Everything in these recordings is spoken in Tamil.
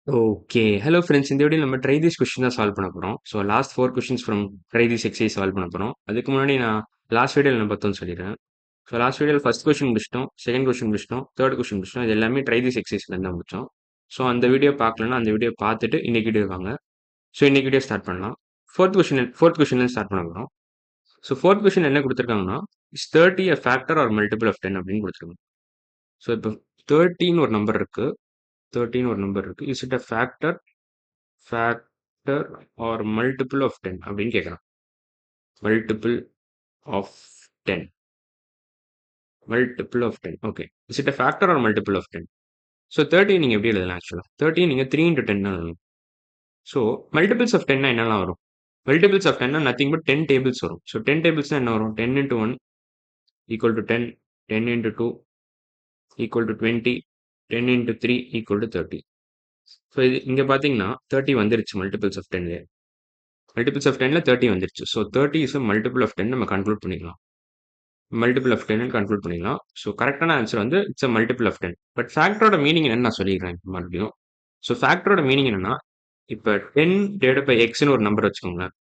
ஓகே. Hello friends. இந்த வீடியோல நம்ம ட்ரை திஸ் கொஸ்டின் தான் சால்வ் பண்ண போறோம். So last 4 questions from try this exercise solve பண்ண போறோம். அதுக்கு முன்னாடி நான் லாஸ்ட் வீடியோல என்ன பார்த்தோம்னு சொல்லிடுறேன். ஸோ லாஸ்ட் வீடியோல ஃபர்ஸ்ட் கொஸ்டின் முடிச்சிட்டோம், செகண்ட் கொஸ்டின் முடிச்சிட்டோம், தேர்ட் கொஸ்டின் முடிச்சிட்டோம். இது எல்லாமே ட்ரை திஸ் எக்ஸர்சைஸ்ல இருந்து தான் முடிச்சோம். ஸோ அந்த வீடியோ பார்க்கலன்னா அந்த வீடியோ பார்த்துட்டு இன்னைக்கு வீடியோ வாங்க. ஸோ இன்னைக்கு வீடியோ ஸ்டார்ட் பண்ணலாம். ஃபோர்த் கொஸ்டின்ல ஸ்டார்ட் பண்ண போறோம். ஸோ ஃபோர்த் கொஸ்டின் என்ன கொடுத்துருக்காங்கன்னா, is 30 a factor or multiple of 10 அப்படின்னு கொடுத்துருக்காங்க. ஸோ இப்போ 30ன்னு ஒரு நம்பர் இருக்கு. 30ன்னு ஒரு நம்பர் இருக்கு. Is it a factor or multiple of 10 அப்படின்னு கேட்குறான். multiple of 10 multiple of 10 okay. Is it a factor or multiple of 10? So 30 நீங்கள் எப்படி எழுதலாம் ஆக்சுவலாக? 30 நீங்கள் 3 into 10 எழுதணும். ஸோ மல்டிபிள்ஸ் ஆஃப் 10 என்னெல்லாம் வரும்? Multiples of 10 nothing but 10 tables வரும். ஸோ 10 டேபிள்ஸ்னா என்ன வரும்? 10 into 1 equal to 10, 10 into 2 equal to 20, 10 into 3 equal to 30. So இது இங்கே பார்த்தீங்கன்னா 30 வந்துருச்சு மல்டிபிள்ஸ் ஆஃப் 10ல. மல்டிபிள்ஸ் ஆஃப் 10ல 30 வந்துருச்சு. ஸோ 30 இஸ் மல்டிபிள் ஆஃப் 10 நம்ம கன்க்ளூட் பண்ணிக்கலாம். மல்டிபிள் ஆஃப் 10 கன்க்ளூட் பண்ணிக்கலாம். ஸோ கரெக்டான ஆன்சர் வந்து it's a multiple of 10. But ஃபேக்டரோட மீனிங் என்னன்னு நான் சொல்லிடுறேன் இப்போ மறுபடியும். ஸோ ஃபேக்டரோட மீனிங் என்னன்னா, இப்போ 10 டிவைட் பை எக்ஸ்னு ஒரு நம்பர் வச்சுக்கோங்களேன்.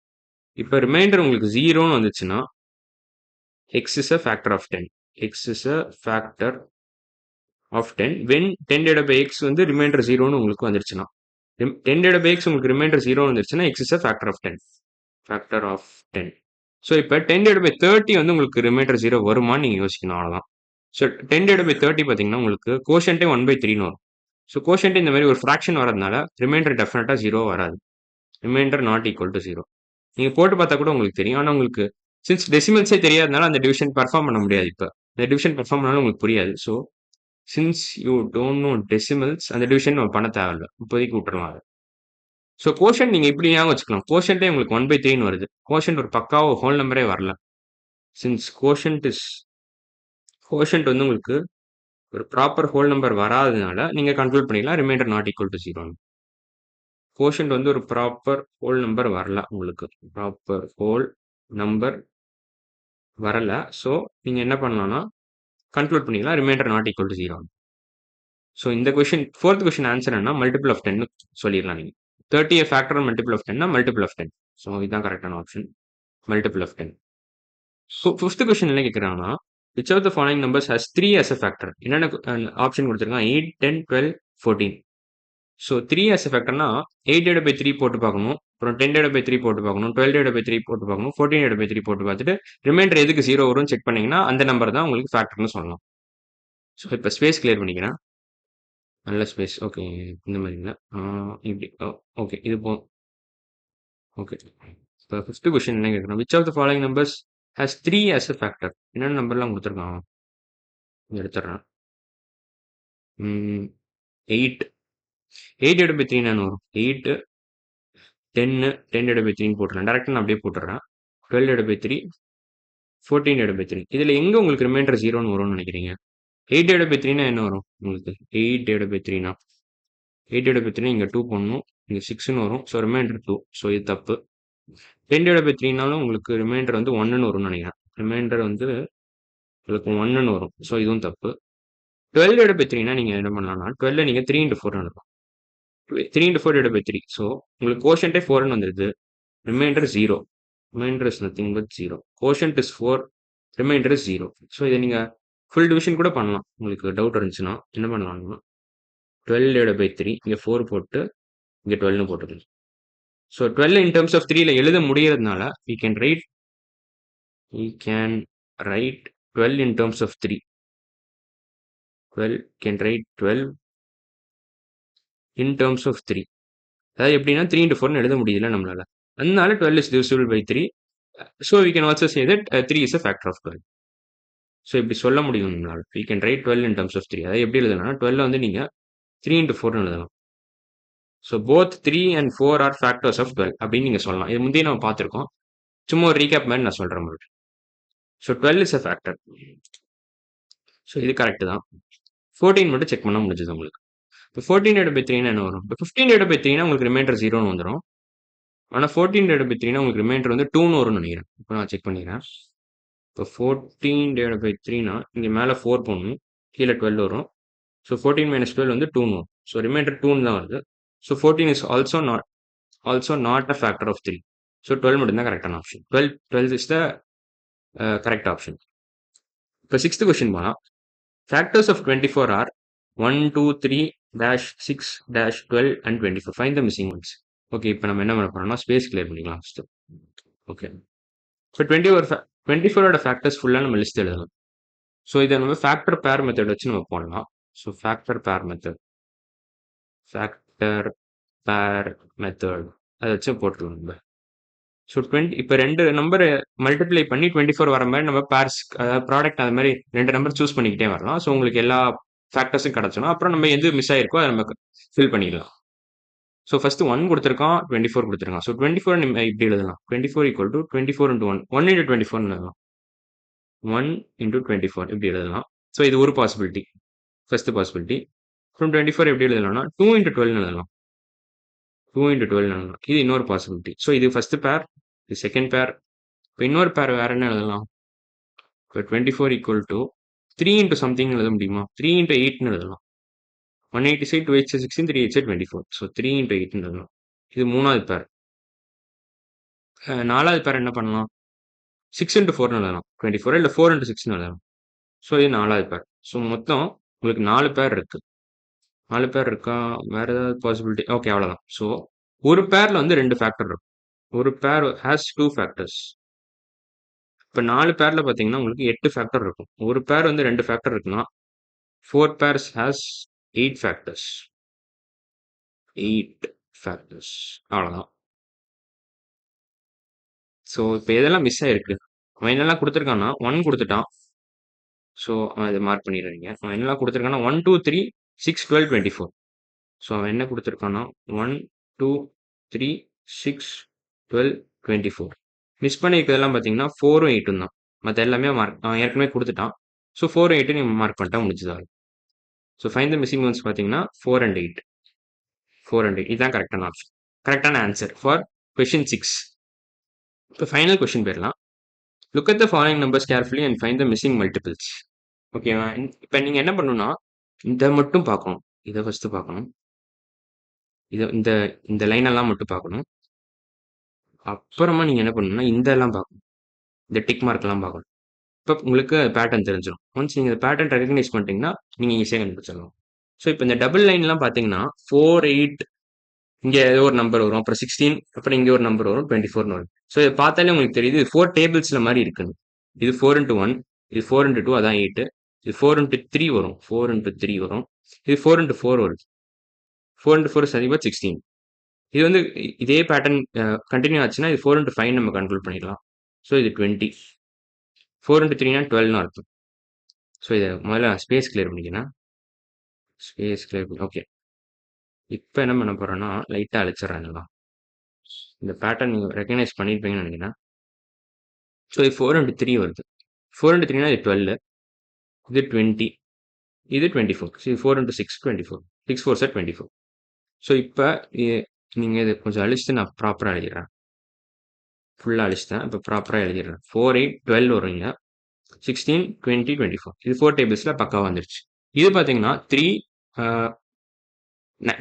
இப்போ ரிமைண்டர் உங்களுக்கு 0ன்னு வந்துச்சுன்னா x is a factor of 10. X is a factor of 10 when 10 divide by x வந்து ரிமைண்டர் 0ன்னு உங்களுக்கு வந்துருச்சுன்னா, 10 டிவைட் பை எக்ஸ் உங்களுக்கு ரிமைண்டர் 0 வந்துருச்சுன்னா x is a factor of 10. Factor of 10. So இப்போ 10 டிவைட் பை 30 வந்து உங்களுக்கு ரிமைண்டர் 0 வருமான்னு நீங்கள் யோசிக்கணும், அவ்வளோதான். ஸோ 10 டிவைட் பை 30 பார்த்தீங்கன்னா உங்களுக்கு கோஷன்ட்டே 1/3ன்னு வரும். ஸோ கோஷன்ட் இந்த மாதிரி ஒரு ஃப்ராக்ஷன் வரதுனால ரிமைண்டர் டெஃபினட்டாக 0 வராது. Remainder not equal to 0. நீங்கள் போட்டு பார்த்தா கூட உங்களுக்கு தெரியும். ஆனால் உங்களுக்கு சின்ஸ் டெசிமல்ஸே தெரியாதனால அந்த டிவிஷன் பர்ஃபார்ம் பண்ண முடியாது. இப்போ இந்த டிவிஷன் பர்ஃபார்ம் பண்ணாலும் உங்களுக்கு புரியாது. So since you don't know decimals, அந்த டிவிஷன் நம்ம பண்ண தேவையில்ல, இப்போதைக்கு விட்டுறலாம் அதை. ஸோ கோஷன்ட் நீங்கள் இப்படி ஞாபகம் வச்சுக்கலாம். கோஷன்ட்டே உங்களுக்கு 1/3ன்னு வருது. கோஷன்ட் ஒரு பக்காவோ ஹோல் நம்பரே வரல. சின்ஸ் கோஷன்ட் வந்து உங்களுக்கு ஒரு ப்ராப்பர் ஹோல் நம்பர் வராததுனால நீங்க கன்க்ளூட் பண்ணிக்கலாம் remainder not equal to 0. Quotient வந்து ஒரு ப்ராப்பர் ஹோல் நம்பர் வரல, உங்களுக்கு ப்ராப்பர் ஹோல் நம்பர் வரல. ஸோ நீங்க என்ன பண்ணலாம்னா கன்க்ளூட் பண்ணிக்கலாம் remainder not equal to 0. So இந்த கொஸ்டின் ஃபோர்த் கொஸ்டின் ஆன்சர் என்ன, மல்டிபிள் ஆஃப் 10 சொல்லிடலாம். நீங்க 30 factor multiple of 10 multiple of 10. So இதுதான் கரெக்டான option, multiple of 10. So fifth question என்ன கேட்குறாங்கன்னா, which of the following numbers has 3 as a factor? என்னென்ன ஆப்ஷன் கொடுத்துருக்காங்க? 8, 10, 12, 14. So 3 as a ஃபேக்டர்னா 8 divided by 3 போட்டு பார்க்கணும், அப்புறம் 10 divided by 3 போட்டு பார்க்கணும், 12 divided by 3 போட்டு பார்க்கணும், 14 divided by 3 போட்டு பார்த்துட்டு ரிமைண்டர் எதுக்கு 0 வரும்னு செக் பண்ணீங்கன்னா அந்த நம்பர் தான் உங்களுக்கு ஃபேக்டர்னு சொல்லலாம். ஸோ இப்போ ஸ்பேஸ் கிளியர் பண்ணிக்கிறேன். நல்ல ஸ்பேஸ். ஓகே, இந்த மாதிரிங்களா? இப்படி. ஓகே, இது போ. ஓகே, இப்போ ஃபிஃப்த் கொஸ்டின் என்ன கேட்குறோம்? Which of the following numbers has 3 as a factor? என்னென்ன நம்பர்லாம் கொடுத்துருக்காங்க எடுத்துடுறேன். 8 divided by 3 என்ன வரும்? 8, 10 divided by 3 போட்டுறேன். டேரக்டாக நான் அப்படியே போட்டுறேன். 12 divided by 3, 14 divided by 3. இதில் எங்கே உங்களுக்கு ரிமைண்டர் 0ன்னு வரும்னு நினைக்கிறீங்க? 8 divided by 3னா என்ன வரும் உங்களுக்கு? 8 divided by 3னா 8 divided by 3 இங்கே 2 போடணும், இங்கே 6ன்னு வரும். So remainder 2. ஸோ இது தப்பு. 10 divided by 3னாலும் உங்களுக்கு ரிமைண்டர் வந்து 1ன்னு வரும்னு நினைக்கிறேன். ரிமைண்டர் வந்து உங்களுக்கு 1ன்னு வரும். ஸோ இதுவும் தப்பு. 12 divided by 3னா நீங்கள் என்ன பண்ணலாம்னா 12 நீங்கள் 3 into 4 எழுதலாம். 3 into 4 divided by 3. ஸோ உங்களுக்கு கோஷன்ட்டே 4ன்னு வந்துடுது. Remainder 0. Remainder is nothing but 0. Quotient is 4, remainder is 0. So இதை நீங்கள் ஃபுல் டிவிஷன் கூட பண்ணலாம். உங்களுக்கு டவுட் இருந்துச்சுன்னா என்ன பண்ணலாம்னா 12 divided by 3, இங்கே 4 போட்டு இங்கே 12ன்னு போட்டுக்கலாம். ஸோ 12 in terms of 3ல எழுத முடியறதுனால we can write 12 in terms of 3. 12 can write 12 in terms of 3. அதாவது எப்படின்னா 3 into 4ன்னு எழுத முடியல நம்மளால. அதனால 12 is divisible by 3. So we can also say that 3 is a factor of 12. So இப்படி சொல்ல முடியும் நம்மளால. We can write 12 in terms of 3. அதாவது எப்படி எழுதலாம்? 12 வந்து நீங்க 3 into 4ன்னு எழுதலாம். So both 3 and 4 are factors of 12 அப்படின்னு நீங்க சொல்லலாம். இது முந்தைய நம்ம பார்த்துருக்கோம். சும்மா ஒரு ரீகேப் மாதிரி நான் சொல்றேன் உங்களுக்கு. So 12 is a factor. So இது கரெக்ட் தான். 14 மட்டும் செக் பண்ண முடிஞ்சது உங்களுக்கு. இப்போ 14 divided by 3னா என்ன வரும்? இப்போ 15 divided by 3னா உங்களுக்கு ரிமைண்டர் 0ன்னு வந்துடும். ஆனால் 14 divided by 3னா உங்களுக்கு ரிமைண்டர் வந்து 2ன்னு வரும்னு நினைக்கிறேன். இப்போ நான் செக் பண்ணிக்கிறேன். இப்போ 14 divided by 3னா இங்கே மேலே 4 போடணும், கீழே 12 வரும். ஸோ 14 minus 12 வந்து 2ன்னு வரும். ஸோ ரிமைண்டர் 2ன்னு தான் வருது. So 14 is also not a factor of 3. So 12 மட்டும்தான் கரெக்டான option. 12 is the correct option. இப்போ 6th கொஸ்டின் போகலாம். Factors of 24 are 1, 2, 3, dash 6, dash 12 and 24. Find the missing ones. Okay, இப்போ நம்ம என்ன பண்ண போறோம்னா ஸ்பேஸ் கிளியர் பண்ணிக்கலாம் ஃபர்ஸ்ட். ஓகே, இப்போ 24ஓட ஃபேக்டர்ஸ் ஃபுல்லாக நம்ம லிஸ்ட் எழுதலாம். ஸோ இதை நம்ம ஃபேக்டர் பேர் மெத்தட் வச்சு நம்ம போடலாம். ஸோ ஃபேக்டர் பேர் மெத்தட் அதை வச்சு போட்டுருவோம் நம்ம. ஸோ இப்போ 2 நம்பர் மல்டிப்ளை பண்ணி 24 வர மாதிரி நம்ம பேர்ஸ், அதாவது ப்ராடக்ட் அது மாதிரி 2 நம்பர் சூஸ் பண்ணிக்கிட்டே வரலாம். ஸோ உங்களுக்கு எல்லா ஃபேக்டர்ஸும் கிடச்சிடும். அப்புறம் நம்ம எது மிஸ் ஆயிருக்கோ அதை நம்ம ஃபில் பண்ணிடலாம். ஸோ ஃபர்ஸ்ட் 1 கொடுத்துருக்கான், 24 கொடுத்துருக்கான். ஸோ 24 நம்ம இப்படி எழுதலாம். 24 ஈக்குவல் டு 24 இன்ட்டு 1, 1 இன்ட்டு 24 எழுதலாம். 1 இன்ட்டு 24 இப்படி எழுதலாம். ஸோ இது ஒரு பாசிபிலிட்டி, ஃபர்ஸ்ட் பாசிபிலிட்டி. அப்புறம் 24 எப்படி எழுதலாம்னா 2 இன்ட்டு 12 எழுதலாம். 2 இன்ட்டு 12 எழுதலாம். இது இன்னொரு பாசிபிலிட்டி. ஸோ இது ஃபர்ஸ்ட் பேர், இது செகண்ட் பேர். இப்போ இன்னொரு பேர் வேற என்ன எழுதலாம்? இப்போ 24 ஈக்குவல் டு 3 இன்ட்டு சம்திங் எழுத முடியுமா? 3 இன்ட்டு 8ன்னு எழுதலாம். 186, 2 8 16, 3 8 24. ஸோ 3 இன்ட்டு 8ன்னு எழுதலாம். இது மூணாவது பேர். நாலாவது பேர் என்ன பண்ணலாம்? 6 இன்ட்டு 4ன்னு எழுதலாம். 24 இல்லை 4 இன்ட்டு 6ன்னு எழுதலாம். ஸோ இது நாலாவது பேர். ஸோ மொத்தம் உங்களுக்கு 4 பேர் இருக்கு. 4 பேர் இருக்கா? வேற ஏதாவது பாசிபிலிட்டி? ஓகே, அவ்வளோதான். ஸோ ஒரு பேர்ல வந்து 2 ஃபேக்டர் இருக்கும். ஒரு பேர் ஹேஸ் 2 ஃபேக்டர்ஸ். இப்போ 4 பேர்ல பார்த்தீங்கன்னா உங்களுக்கு 8 ஃபேக்டர் இருக்கும். ஒரு பேர் வந்து 2 ஃபேக்டர் இருக்குன்னா 4 pairs has 8 factors. 8 factors. அவ்வளோதான். ஸோ இப்போ எதெல்லாம் மிஸ் ஆயிருக்கு? அவன் என்னெல்லாம் கொடுத்துருக்கான்னா 1 கொடுத்துட்டான். ஸோ அவன் இதை மார்க் பண்ணிடுறீங்க. அவன் என்னெல்லாம் கொடுத்துருக்கான்னா 1, 2, 3, 6, 12, 24. ஸோ அவன் என்ன கொடுத்துருக்கான்னா 1, 2, 3, 6, 12, 24. மிஸ் பண்ணியிருக்கிறதெல்லாம் பார்த்தீங்கன்னா 4ம் 8ம் தான். மற்ற எல்லாமே அவன் ஏற்கனவே கொடுத்துட்டான். ஸோ 4, 8 நீங்கள் மார்க் பண்ணிட்டா முடிச்சுதான். So find the missing ones பார்த்தீங்கன்னா 4 and 8. 4 and 8 இதுதான் கரெக்டான ஆப்ஷன், கரெக்டான ஆன்சர் ஃபார் கொஸ்டின் 6. இப்போ ஃபைனல் கொஸ்டின் போயிடலாம். Look at the following numbers carefully and find the missing multiples. ஓகேவா? இப்போ நீங்கள் என்ன பண்ணணும்னா இதை மட்டும் பார்க்கணும். இதை ஃபஸ்ட்டு பார்க்கணும். இதை இந்த இந்த லைனெல்லாம் மட்டும் பார்க்கணும். அப்புறமா நீங்கள் என்ன பண்ணணும்னா இந்த எல்லாம் பார்க்கணும். இந்த டிக் மார்க்லாம் பார்க்கணும். இப்போ உங்களுக்கு பேட்டர்ன் தெரிஞ்சிடும். ஒன்ஸ் நீங்கள் இந்த பேட்டர்ன் ரெகக்னைஸ் பண்ணிட்டீங்கன்னா நீங்கள் ஈஸியாக கண்டுபிடிச்சிடலாம். ஸோ இப்போ இந்த டபுள் லைன்லாம் பார்த்தீங்கன்னா 4, 8, இங்கே ஏதோ ஒரு நம்பர் வரும், அப்புறம் 16, அப்புறம் இங்கே ஒரு நம்பர் வரும், 24 வரும். ஸோ இதை பார்த்தாலே உங்களுக்கு தெரியுது இது 4 டேபிள்ஸில் மாதிரி இருக்குன்னு. இது 4 இன்ட்டு 1, இது 4 இன்ட்டு 2, அதான் 8. இது 4 இன்ட்டு 3 வரும், 4 இன்ட்டு 3 வரும். இது 4 இன்ட்டு 4 வருது. 4 இன்ட்டு 4 சரிவா 16. இது வந்து இதே பேட்டர்ன் கண்டினியூ ஆச்சுன்னா இது 4 இன்ட்டு 5 நம்ம கண்ட்ரோல் பண்ணிடலாம். ஸோ இது 20. 4 இன்ட்டு 3னா 12னு அர்த்தம். ஸோ இதை முதல்ல ஸ்பேஸ் கிளியர் பண்ணிக்கிறேன். ஸ்பேஸ் கிளியர் பண்ணி ஓகே. இப்போ என்ன பண்ண போகிறேன்னா லைட்டாக அழிச்சிட்றேன் எல்லாம். இந்த பேட்டர்ன் நீங்கள் ரெகனைஸ் பண்ணியிருப்பீங்கன்னு நினைக்கிறேன். ஸோ இது 4 இன்ட்டு 3 வருது. 4 இன்ட்டு 3னா இது 12, இது 20, இது 24. ஸோ இது 4 இன்ட்டு 6, 24. 6 4 சார் 24. ஸோ இப்போ நீங்கள் இது கொஞ்சம் அழிச்சிட்டு நான் ப்ராப்பராக எழுதிடுறேன். ஃபுல்லாக அழிச்சிட்டேன். இப்போ ப்ராப்பராக எழுதிடுறேன். 4, 8, 12 வருவீங்க. 16, 20, 24. இது 4 டேபிள்ஸில் பக்காவாக வந்துருச்சு. இது பார்த்தீங்கன்னா 3,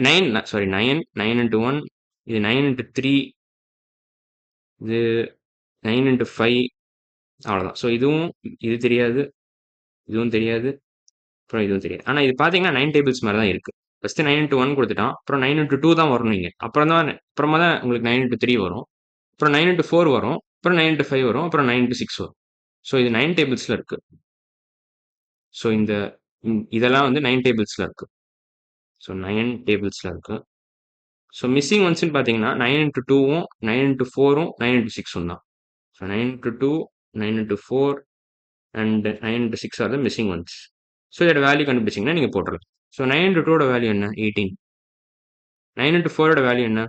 9, சாரி 9, 9 இன்ட்டு 1, இது 9 இன்ட்டு 3, இது 9 இன்ட்டு 5, அவ்வளோதான். ஸோ இது தெரியாது, இதுவும் தெரியாது, அப்புறம் இதுவும் தெரியாது. ஆனால் இது பார்த்தீங்கன்னா 9 டேபிள்ஸ் மாதிரி தான் இருக்குது. ஃபஸ்ட்டு 9 இன்ட்டு 1 கொடுத்துட்டான், அப்புறம் 9 இன்ட்டு 2 தான் வரணும் இங்கே. அப்புறமா தான் உங்களுக்கு 9 இன்ட்டு 3 வரும், அப்புறம் 9 இன்ட்டு 4 வரும், அப்புறம் 9 இன்ட்டு 5 வரும், அப்புறம் 9 இன்ட்டு 6 வரும். ஸோ இது 9 டேபிள்ஸில் இருக்குது. ஸோ இதெல்லாம் வந்து 9 டேபிள்ஸில் இருக்குது. ஸோ 9 டேபிள்ஸில் இருக்குது. ஸோ மிஸ்ஸிங் ஒன்ஸ்ன்னு பார்த்தீங்கன்னா 9 இன்ட்டு 2வும் 9 இன்ட்டு 4ம் 9 இன்ட்டு 6ம் தான். So 9 into 2, 9 into 4 and 9 into 6 R the missing once. So இதோட வேல்யூ கண்டுபிடிச்சிங்கன்னா நீங்கள் போட்டுடலாம். ஸோ 9 இன்ட்டு 2ஓட வேல்யூ என்ன? 18. 9 இன்ட்டு 4ஓட வேல்யூ என்ன?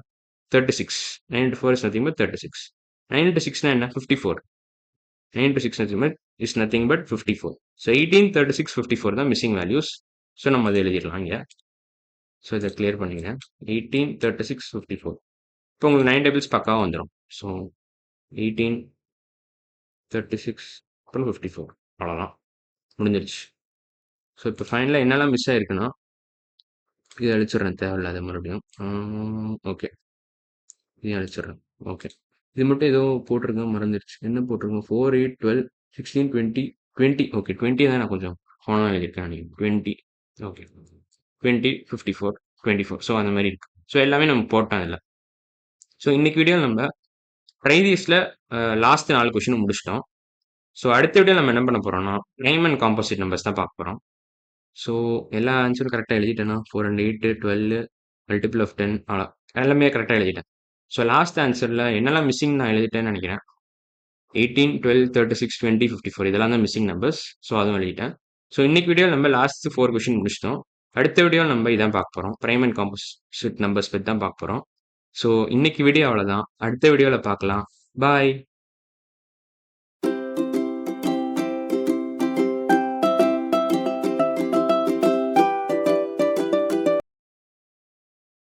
36. 9 into 4 is nothing but 36. 9 into 6னா என்ன? 54. 9 into 6 is nothing but 54. So 18, 36, 54 தான் மிஸ்ஸிங் வேல்யூஸ். ஸோ நம்ம அதை எழுதிடலாம் இங்கே. ஸோ இதை கிளியர் பண்ணிக்கிறேன். 18, 36, 54. இப்போ உங்களுக்கு 9 டேபிள்ஸ் பக்காவாக வந்துடும். ஸோ 18, 36, அப்புறம் 54, அவ்வளோதான், முடிஞ்சிருச்சு. ஸோ இப்போ ஃபைனலாக என்னெல்லாம் மிஸ் ஆயிருக்குன்னா இதை அழிச்சிடுறேன் தேவையில்லாத மறுபடியும். ஓகே, இதையும் அழிச்சிடுறேன். ஓகே, இது மட்டும் ஏதோ போட்டிருக்கேன் மறந்துடுச்சு. என்ன போட்டிருக்கேன்? 4, 8, 12, 16, 20, 20. ஓகே, 20 தான் நான் கொஞ்சம் ஃபோனாக எழுதியிருக்கேன் நினைக்கிறேன். 20. ஓகே, 20, 54, 24. ஸோ அந்த மாதிரி இருக்கு. ஸோ எல்லாமே நம்ம போட்டோம் இதில். ஸோ இன்னைக்கு வீடியோ நம்ம ட்ரைதீஸில் லாஸ்ட் 4 கொஷினும் முடிச்சிட்டோம். ஸோ அடுத்த வீடியோ நம்ம என்ன பண்ண போறோம்னா ப்ரைம் அண்ட் காம்போசிட் நம்பர்ஸ் தான் பார்க்க போகிறோம். ஸோ எல்லா ஆன்சரும் கரெக்டாக எழுதிட்டேன்னா 4 and 8, 12, மல்டிபிள் ஆஃப் 10 அவ்வளோ எல்லாமே கரெக்டாக எழுதிட்டேன். ஸோ லாஸ்ட் ஆன்சரில் என்னெல்லாம் மிஸ்ஸிங் நான் எழுதிட்டேன்னு நினைக்கிறேன். 18, 12, 36, 20, 54 இதெல்லாம் தான் மிஸ்ஸிங் நம்பர்ஸ். ஸோ அதுவும் எழுதிட்டேன். ஸோ இன்னைக்கு வீடியோ நம்ம லாஸ்ட் 4 கொஷின் முடிச்சிட்டோம். அடுத்த வீடியோ நம்ம இதான் பார்க்க போகிறோம். ப்ரைம் அண்ட் காம்போசிட் நம்பர்ஸ் பற்றி தான் பார்க்க போகிறோம். ஸோ இன்னைக்கு வீடியோ அவ்வளோதான். அடுத்த வீடியோவில் பார்க்கலாம். பாய்.